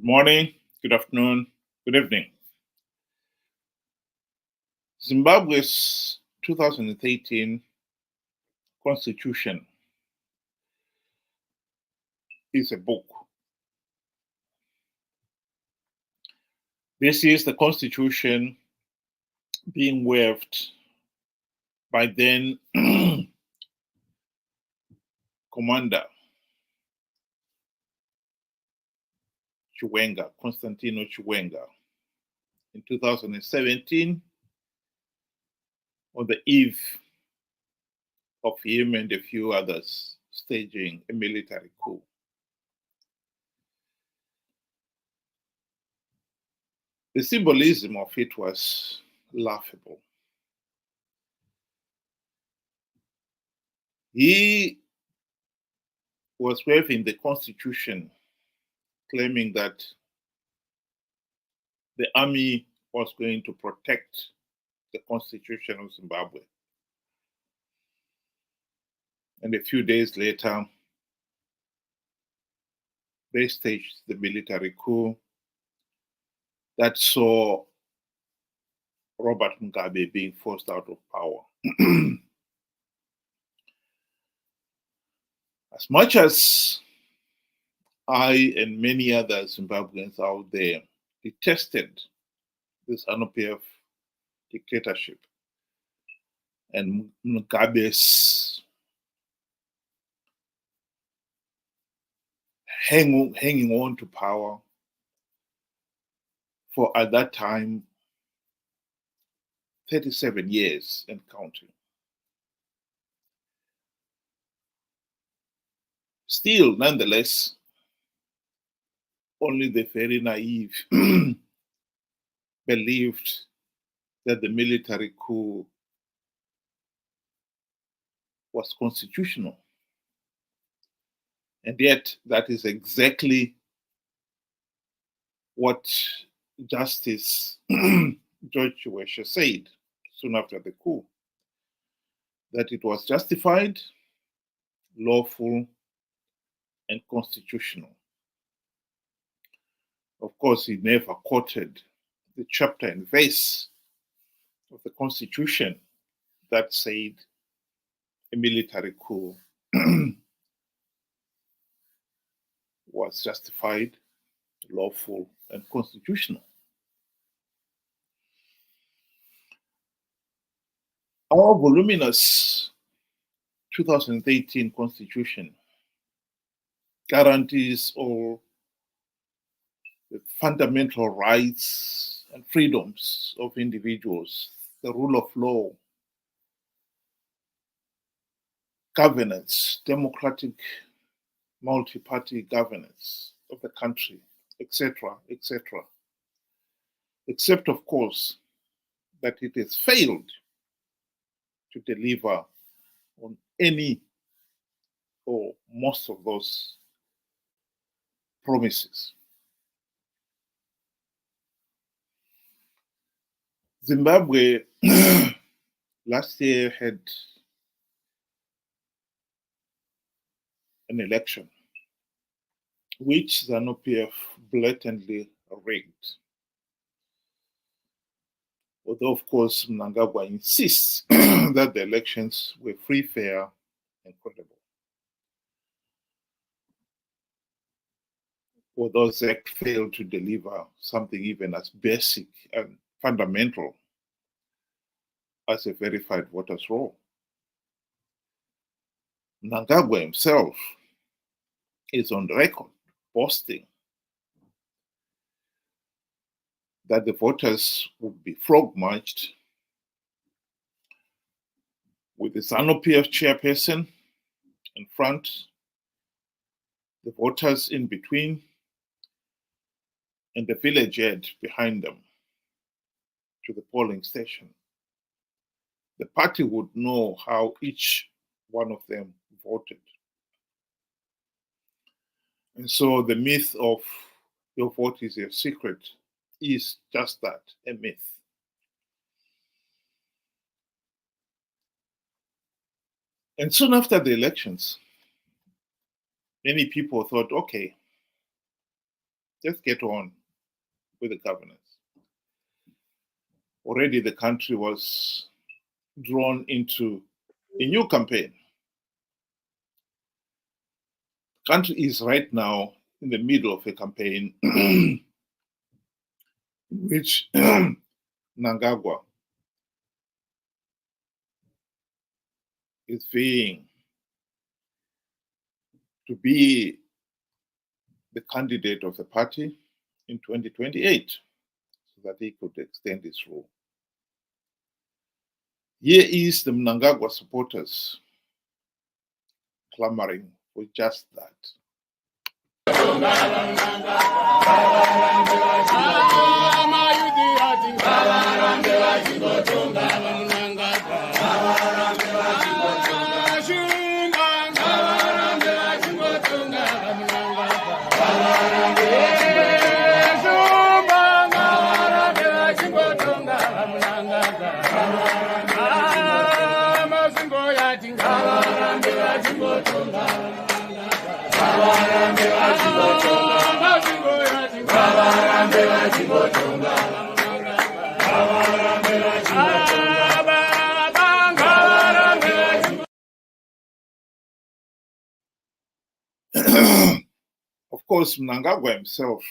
Good morning, good afternoon, good evening. Zimbabwe's 2018 constitution is a book. This is the constitution being waived by then Commander Constantino Chiwenga, in 2017 on the eve of him and a few others staging a military coup. The symbolism of it was laughable. He was waiving the constitution, claiming that the army was going to protect the constitution of Zimbabwe. And a few days later, they staged the military coup that saw Robert Mugabe being forced out of power. As much as I and many other Zimbabweans out there detested this Zanu PF dictatorship and Mugabe's hanging on to power for, at that time, 37 years and counting. Still, nonetheless, only the very naive believed that the military coup was constitutional. And yet, that is exactly what Justice George Chiwenga said soon after the coup, that it was justified, lawful, and constitutional. Of course, he never quoted the chapter and verse of the Constitution that said a military coup was justified, lawful, and constitutional. Our voluminous 2018 Constitution guarantees all the fundamental rights and freedoms of individuals, the rule of law, governance, democratic multi-party governance of the country, etc., etc. Except, of course, that it has failed to deliver on any or most of those promises. Zimbabwe last year had an election which Zanu PF blatantly rigged. Although, of course, Mnangagwa insists that the elections were free, fair, and credible. Although ZEC failed to deliver something even as basic and fundamental as a verified voters roll. Mnangagwa himself is on record boasting that the voters would be frogmarched with the Zanu PF chairperson in front, the voters in between, and the village head behind them to the polling station. The party would know how each one of them voted. And so the myth of your vote is your secret is just that, a myth. And soon after the elections, many people thought, okay, just get on with the governance. Already the country was drawn into a new campaign. The country is right now in the middle of a campaign in which Mnangagwa is vying to be the candidate of the party in 2028 so that he could extend his rule. Here is the Mnangagwa supporters clamoring for just that. Of course, Mnangagwa himself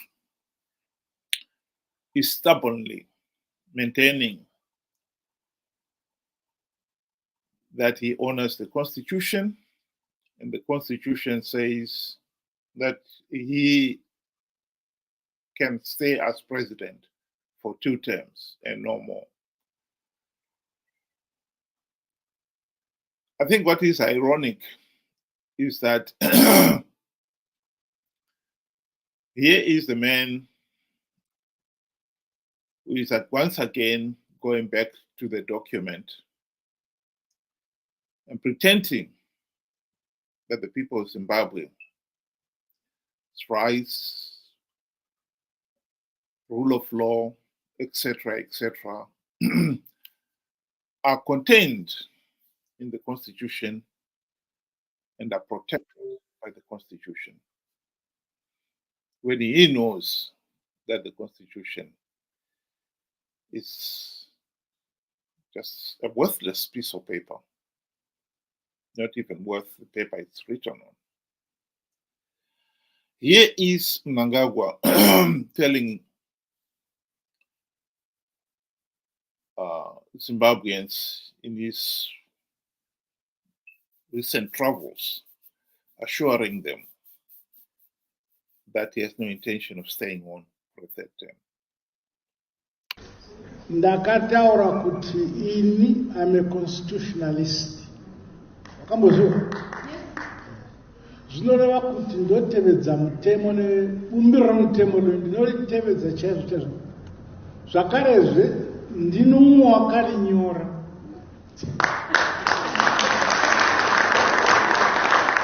is stubbornly maintaining that he honors the Constitution, and the Constitution says that he can stay as president for 2 terms and no more. I think what is ironic is that here is the man who is once again going back to the document and pretending that the people of Zimbabwe's rights, rule of law, etc., are contained in the Constitution and are protected by the Constitution, when he knows that the Constitution is just a worthless piece of paper, not even worth the paper it's written on. Here is Mnangagwa telling Zimbabweans in his recent travels, assuring them that he has no intention of staying on for a 3rd term. Ndakataura kuti ini I'm a constitutionalist. Wakambozviona? Zvinoreva kuti ndotevedza mutemo nebumbiro mutemo ndinotevedza chaizvo. Zvakarezve ndino mumwe wakarinyora.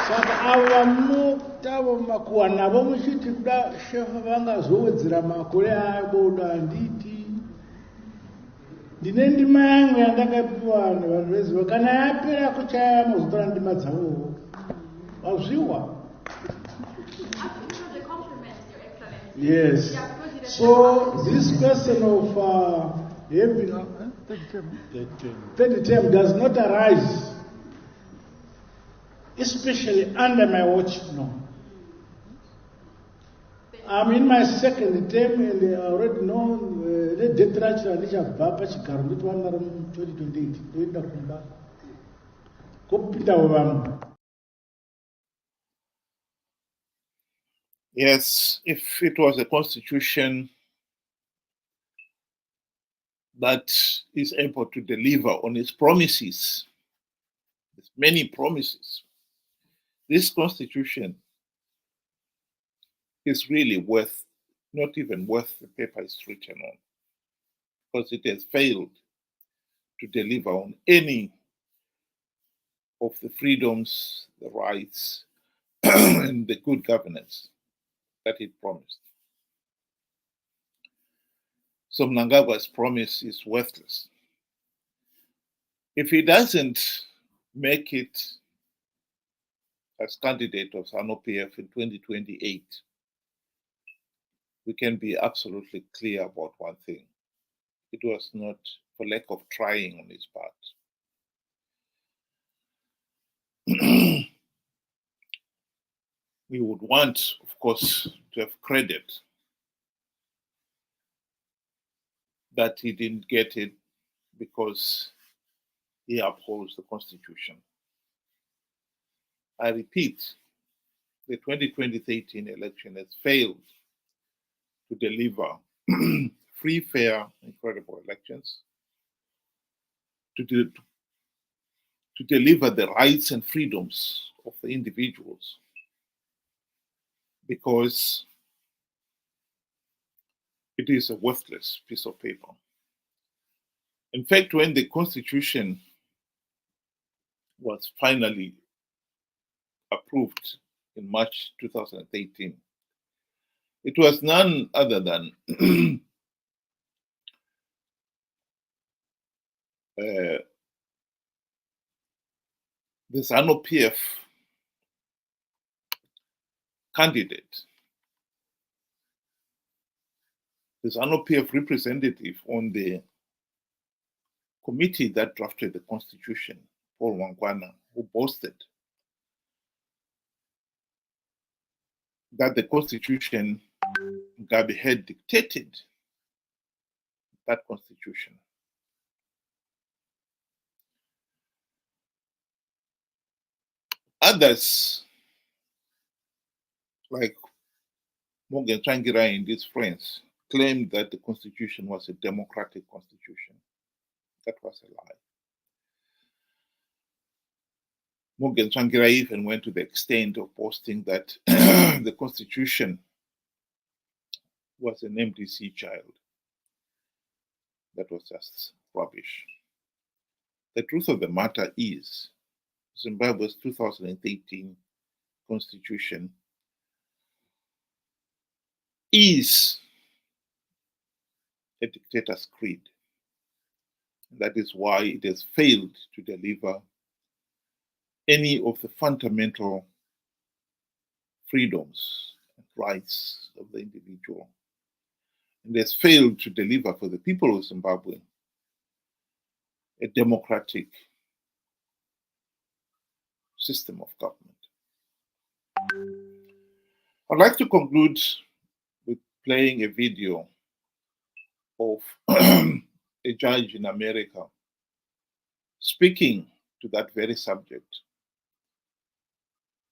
Saka ava munotavo makuwa navo muchiti kuda shefa vangazowedzera makore avo handiti. Ndine ndima yangu yandakapiwa nevanhu veziva kana yapera kuchaya mazotora ndima dzavowo. Wazviwa? Yes. So this question of having third term does not arise, especially under my watch. No. I'm in my 2nd term and I already know the detraction and Baba Chikar, 2028. Yes, if it was a constitution that is able to deliver on its promises, its many promises, this constitution is really not even worth the paper it's written on, because it has failed to deliver on any of the freedoms, the rights, and the good governance that it promised. So Mnangagwa's promise is worthless. If he doesn't make it as candidate of Zanu PF in 2028, we can be absolutely clear about one thing. It was not for lack of trying on his part. We would want, of course, to have credit that he didn't get it because he upholds the Constitution. I repeat, the 2020-13 election has failed to deliver free, fair, and credible elections, to deliver the rights and freedoms of the individuals, because it is a worthless piece of paper. In fact, when the Constitution was finally approved in March 2018, it was none other than the Zanu PF candidate, the Zanu PF representative on the committee that drafted the Constitution, Paul Wangwana, who boasted that the Constitution, Mugabe had dictated that Constitution. Others, like Morgan Tsvangirai and his friends, claimed that the Constitution was a democratic Constitution. That was a lie. Morgan Tsvangirai even went to the extent of boasting that the Constitution was an MDC child. That was just rubbish. The truth of the matter is, Zimbabwe's 2018 Constitution is a dictator's creed. That is why it has failed to deliver any of the fundamental freedoms and rights of the individual. And has failed to deliver for the people of Zimbabwe a democratic system of government. I'd like to conclude with playing a video of a judge in America speaking to that very subject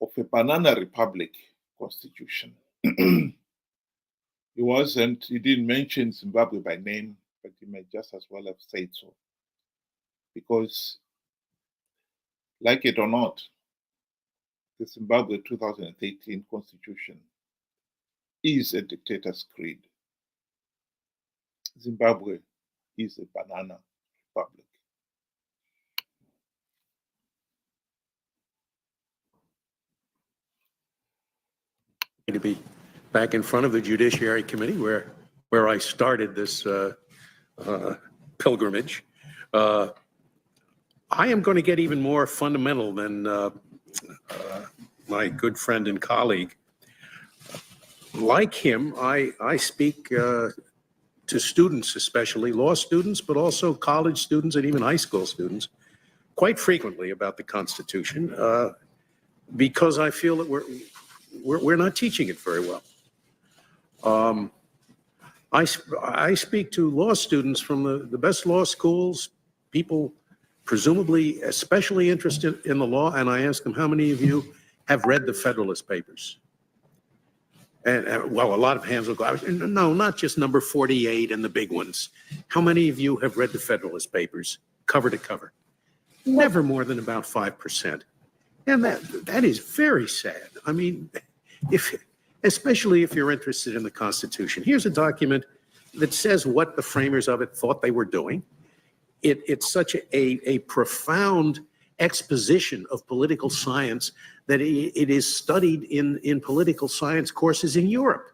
of a banana republic constitution. He didn't mention Zimbabwe by name, but he may just as well have said so. Because, like it or not, the Zimbabwe 2018 constitution is a dictator's creed. Zimbabwe is a banana republic. To be back in front of the Judiciary Committee where I started this pilgrimage. I am going to get even more fundamental than my good friend and colleague. Like him, I speak to students, especially law students, but also college students and even high school students, quite frequently about the Constitution, because I feel that we're not teaching it very well. I speak to law students from the best law schools, people presumably especially interested in the law, and I ask them, how many of you have read the Federalist Papers? And well, a lot of hands will go, no, not just number 48 and the big ones. How many of you have read the Federalist Papers cover to cover? Never more than about 5%. And that is very sad. I mean, especially if you're interested in the Constitution. Here's a document that says what the framers of it thought they were doing. It's such a profound exposition of political science that it is studied in political science courses in Europe.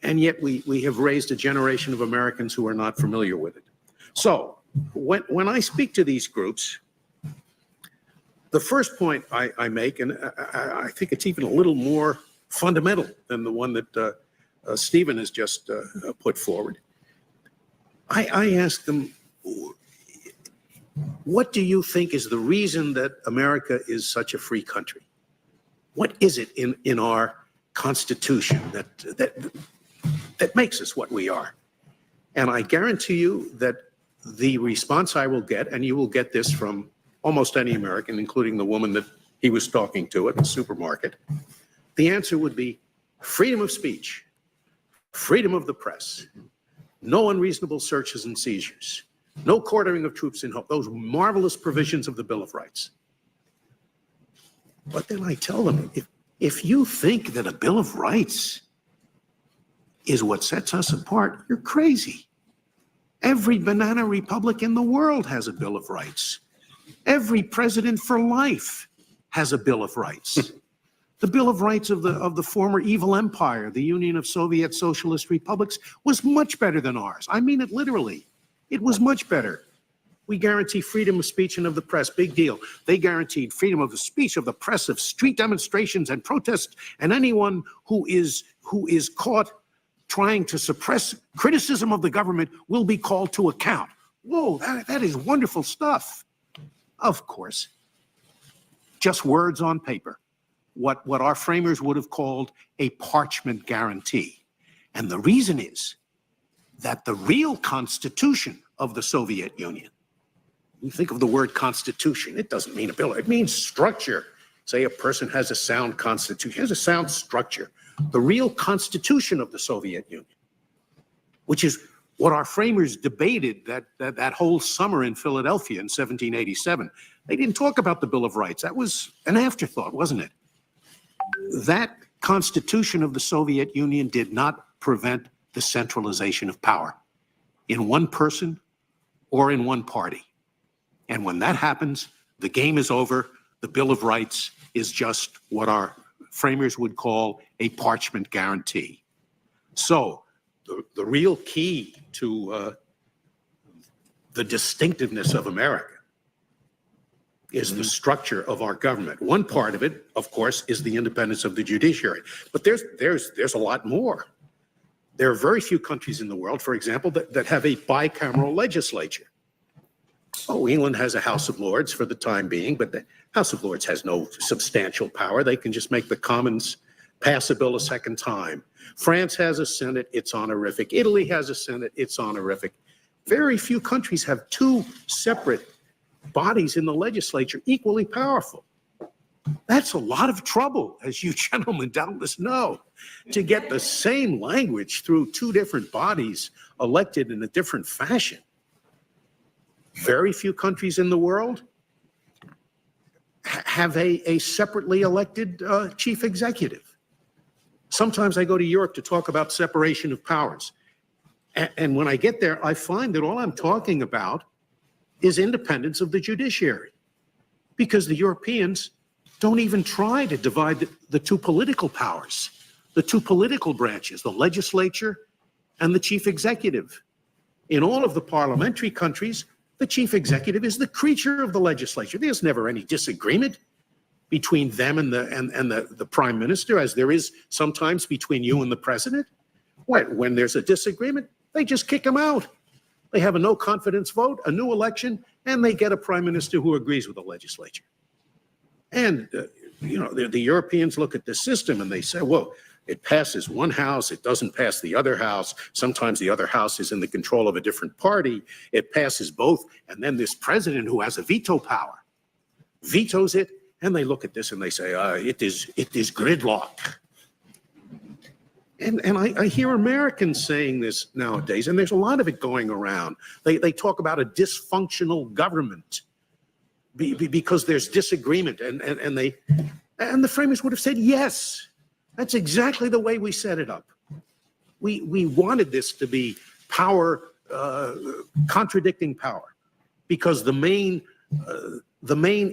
And yet we have raised a generation of Americans who are not familiar with it. So when I speak to these groups, the first point I make, and I think it's even a little more fundamental than the one that Stephen has just put forward. I asked them, what do you think is the reason that America is such a free country? What is it in our Constitution that makes us what we are? And I guarantee you that the response I will get, and you will get this from almost any American, including the woman that he was talking to at the supermarket, the answer would be freedom of speech, freedom of the press, no unreasonable searches and seizures, no quartering of troops in hope, those marvelous provisions of the Bill of Rights. But then I tell them, if you think that a Bill of Rights is what sets us apart, you're crazy. Every banana republic in the world has a Bill of Rights. Every president for life has a Bill of Rights. The Bill of Rights of the former evil empire, the Union of Soviet Socialist Republics, was much better than ours. I mean it literally. It was much better. We guarantee freedom of speech and of the press, big deal. They guaranteed freedom of the speech, of the press, of street demonstrations and protests, and anyone who is caught trying to suppress criticism of the government will be called to account. Whoa, that is wonderful stuff. Of course, just words on paper. What our framers would have called a parchment guarantee. And the reason is that the real constitution of the Soviet Union, you think of the word constitution, it doesn't mean a bill, it means structure. Say a person has a sound constitution, has a sound structure. The real constitution of the Soviet Union, which is what our framers debated that whole summer in Philadelphia in 1787. They didn't talk about the Bill of Rights. That was an afterthought, wasn't it? That constitution of the Soviet Union did not prevent the centralization of power in one person or in one party. And when that happens, the game is over. The Bill of Rights is just what our framers would call a parchment guarantee. So the real key to the distinctiveness of America is the structure of our government. One part of it, of course, is the independence of the judiciary. But there's a lot more. There are very few countries in the world, for example, that have a bicameral legislature. Oh, England has a House of Lords for the time being, but the House of Lords has no substantial power. They can just make the Commons pass a bill a second time. France has a Senate, it's honorific. Italy has a Senate, it's honorific. Very few countries have two separate bodies in the legislature equally powerful. That's a lot of trouble, as you gentlemen doubtless know, to get the same language through two different bodies elected in a different fashion. Very few countries in the world have a separately elected chief executive. Sometimes I go to Europe to talk about separation of powers. And when I get there, I find that all I'm talking about is independence of the judiciary, because the Europeans don't even try to divide the two political powers, the two political branches, the legislature and the chief executive. In all of the parliamentary countries, the chief executive is the creature of the legislature. There's never any disagreement between them and the prime minister, as there is sometimes between you and the president. When there's a disagreement, they just kick him out. They have a no confidence vote, a new election, and they get a prime minister who agrees with the legislature. And, the Europeans look at the system and they say, well, it passes one house, it doesn't pass the other house. Sometimes the other house is in the control of a different party. It passes both. And then this president who has a veto power vetoes it. And they look at this and they say, it is gridlock. And I hear Americans saying this nowadays, and there's a lot of it going around. They talk about a dysfunctional government because there's disagreement, and the framers would have said, yes, that's exactly the way we set it up. We wanted this to be power contradicting power, because the main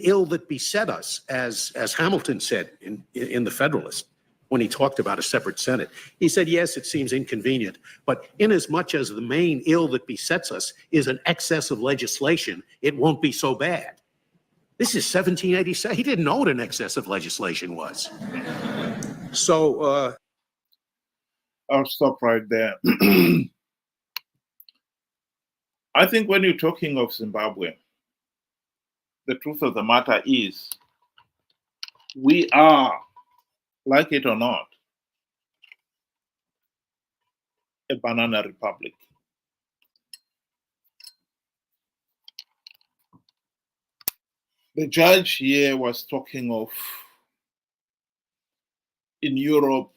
ill that beset us, as Hamilton said in the Federalist, when he talked about a separate Senate. He said, yes, it seems inconvenient, but inasmuch as the main ill that besets us is an excess of legislation, it won't be so bad. This is 1787. He didn't know what an excess of legislation was. So I'll stop right there. I think when you're talking of Zimbabwe, the truth of the matter is we are, like it or not, a banana republic. The judge here was talking of in Europe,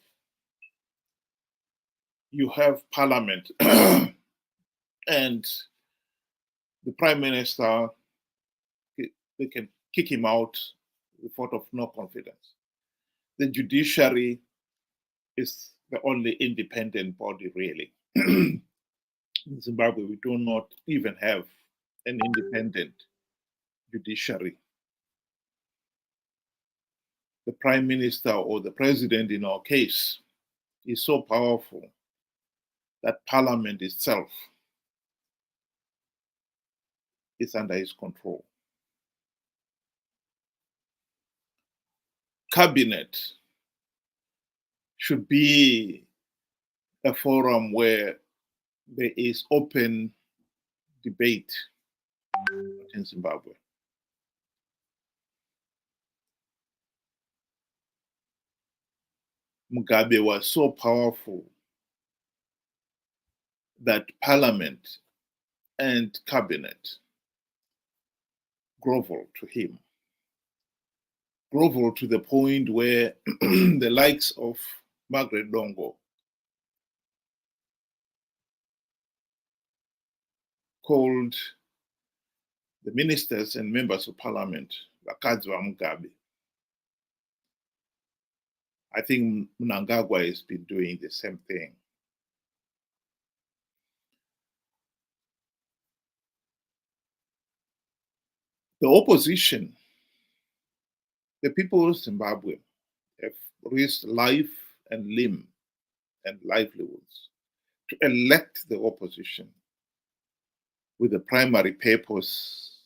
you have parliament and the prime minister, they can kick him out with vote of no confidence. The judiciary is the only independent body, really. In Zimbabwe, we do not even have an independent judiciary. The prime minister or the president, in our case, is so powerful that parliament itself is under his control. Cabinet should be a forum where there is open debate in Zimbabwe. Mugabe was so powerful that parliament and cabinet groveled to him. Groveled to the point where the likes of Margaret Dongo called the ministers and members of parliament vakadzi vaMugabe. I think Mnangagwa has been doing the same thing. The opposition, the people of Zimbabwe, have risked life and limb and livelihoods to elect the opposition with the primary purpose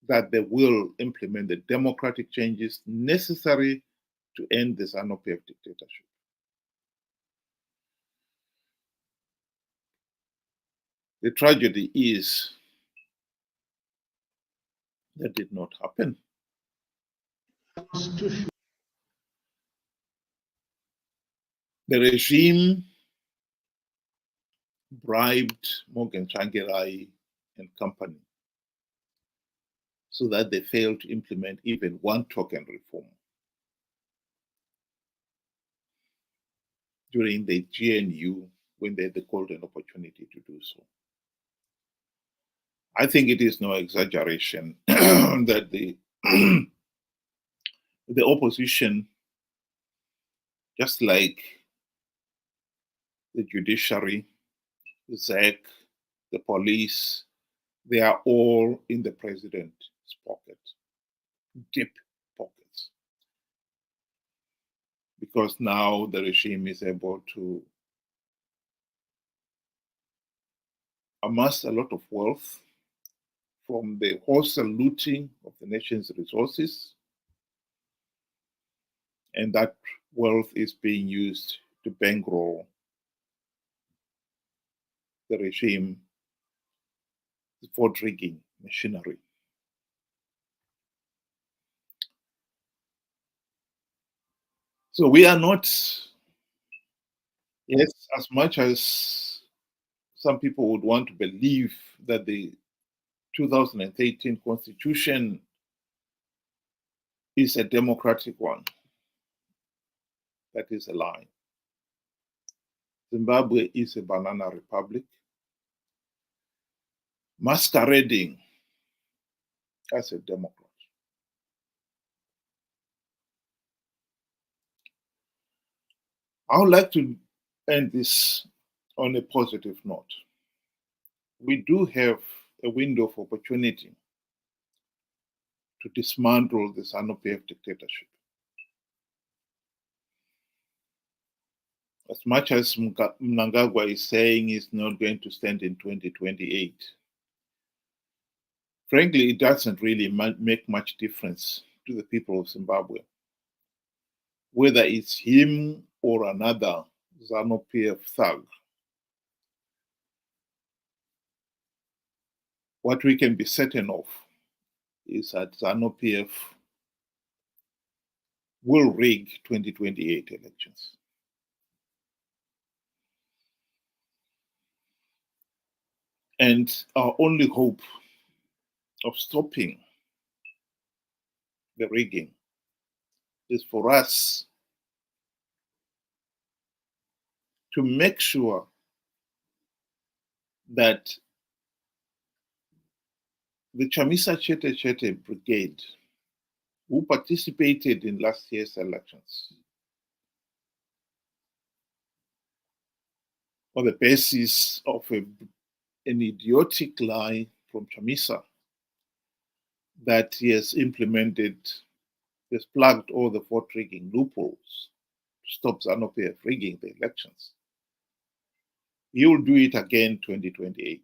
that they will implement the democratic changes necessary to end the Zanu PF dictatorship. The tragedy is that did not happen. The regime bribed Morgan Tsvangirai and company so that they failed to implement even one token reform. During the GNU, when they had the golden opportunity to do so. I think it is no exaggeration that the opposition, just like the judiciary, the ZEC, the police, they are all in the president's pocket, deep pockets. Because now the regime is able to amass a lot of wealth from the wholesale looting of the nation's resources. And that wealth is being used to bankroll the regime vote rigging machinery. So we are not, yes, as much as some people would want to believe that the 2013 constitution is a democratic one. That is a lie. Zimbabwe is a banana republic, masquerading as a democrat. I would like to end this on a positive note. We do have a window of opportunity to dismantle the Zanu PF dictatorship. As much as Mnangagwa is saying he's not going to stand in 2028, frankly, it doesn't really make much difference to the people of Zimbabwe. Whether it's him or another Zanu PF thug, what we can be certain of is that Zanu PF will rig 2028 elections. And our only hope of stopping the rigging is for us to make sure that the Chamisa Chete Chete Brigade, who participated in last year's elections, on the basis of an idiotic lie from Chamisa that he has plugged all the vote rigging loopholes to stop Zanu PF rigging the elections. He will do it again 2028.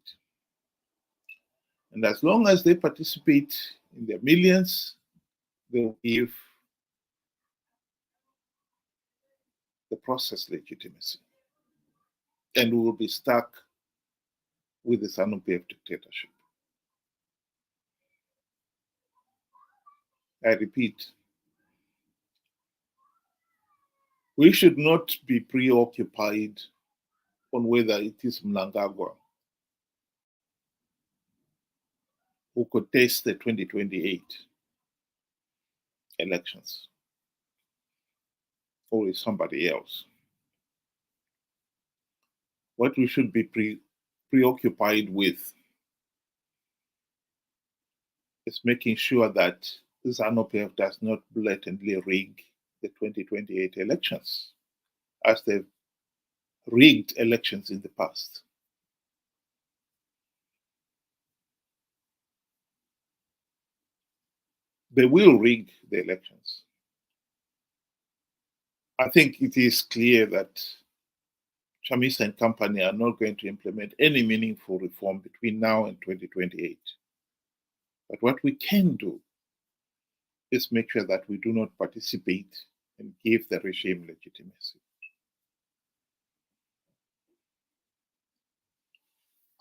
And as long as they participate in their millions, they'll give the process legitimacy. And we will be stuck with the Zanu PF dictatorship. I repeat, we should not be preoccupied on whether it is Mnangagwa who could taste the 2028 elections, or is somebody else. What we should be preoccupied with is making sure that Zanu PF does not blatantly rig the 2028 elections as they've rigged elections in the past. They will rig the elections. I think it is clear that Chamisa and company are not going to implement any meaningful reform between now and 2028. But what we can do is make sure that we do not participate and give the regime legitimacy.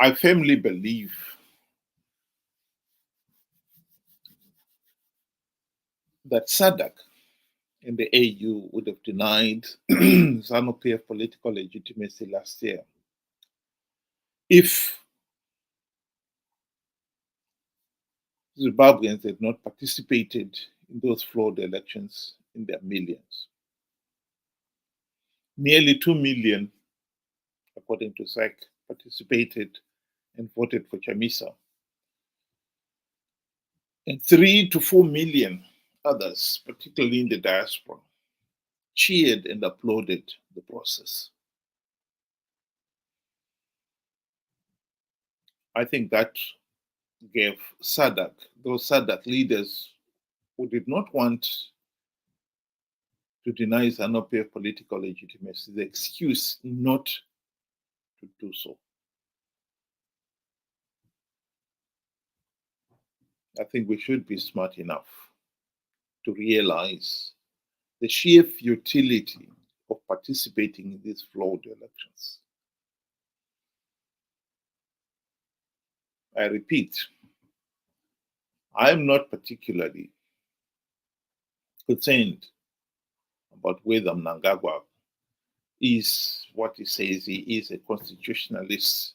I firmly believe that SADC and the AU would have denied Zanu PF political legitimacy last year if Zimbabweans had not participated in those flawed elections in their millions. Nearly 2 million, according to SAC, participated and voted for Chamisa. And 3 to 4 million others, particularly in the diaspora, cheered and applauded the process. I think that gave SADC, those SADC leaders who did not want to deny Zanu PF political legitimacy the excuse not to do so. I think we should be smart enough to realize the sheer futility of participating in these flawed elections. I repeat, I am not particularly concerned about whether Mnangagwa is what he says he is, a constitutionalist,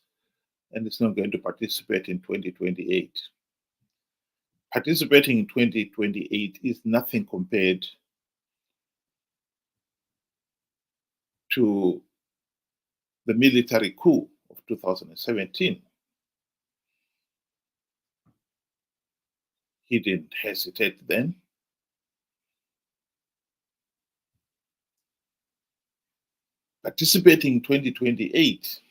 and is not going to participate in 2028. Participating in 2028 is nothing compared to the military coup of 2017. He didn't hesitate then. Participating in 2028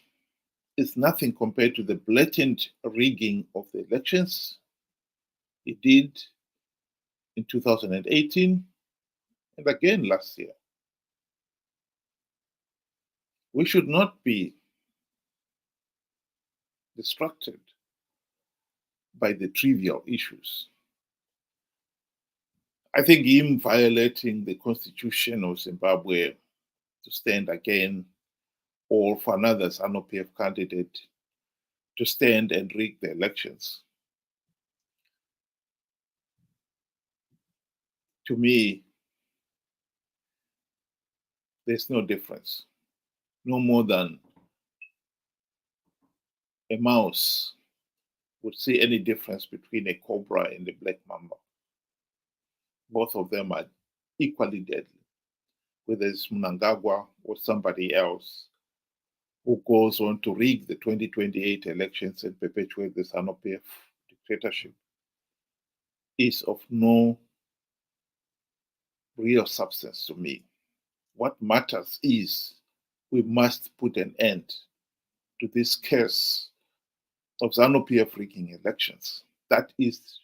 is nothing compared to the blatant rigging of the elections he did in 2018 and again last year. We should not be distracted by the trivial issues. I think him violating the constitution of Zimbabwe to stand again or for another Zanu PF candidate to stand and rig the elections. To me, there's no difference. No more than a mouse would see any difference between a cobra and a black mamba. Both of them are equally deadly, whether it's Mnangagwa or somebody else who goes on to rig the 2028 elections and perpetuate the Zanu PF dictatorship, is of no real substance to me. What matters is we must put an end to this curse of Zanu PF rigging elections. That is,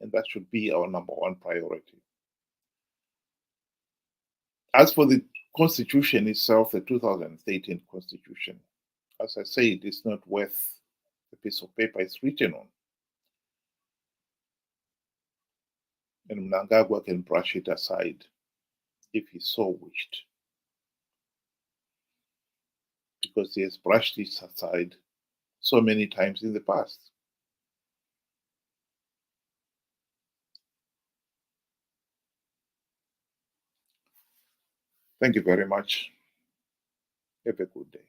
and that should be our number one priority. As for the Constitution itself, the 2013 Constitution, as I say, it is not worth the piece of paper it's written on. And Mnangagwa can brush it aside if he so wished, because he has brushed it aside so many times in the past. Thank you very much. Have a good day.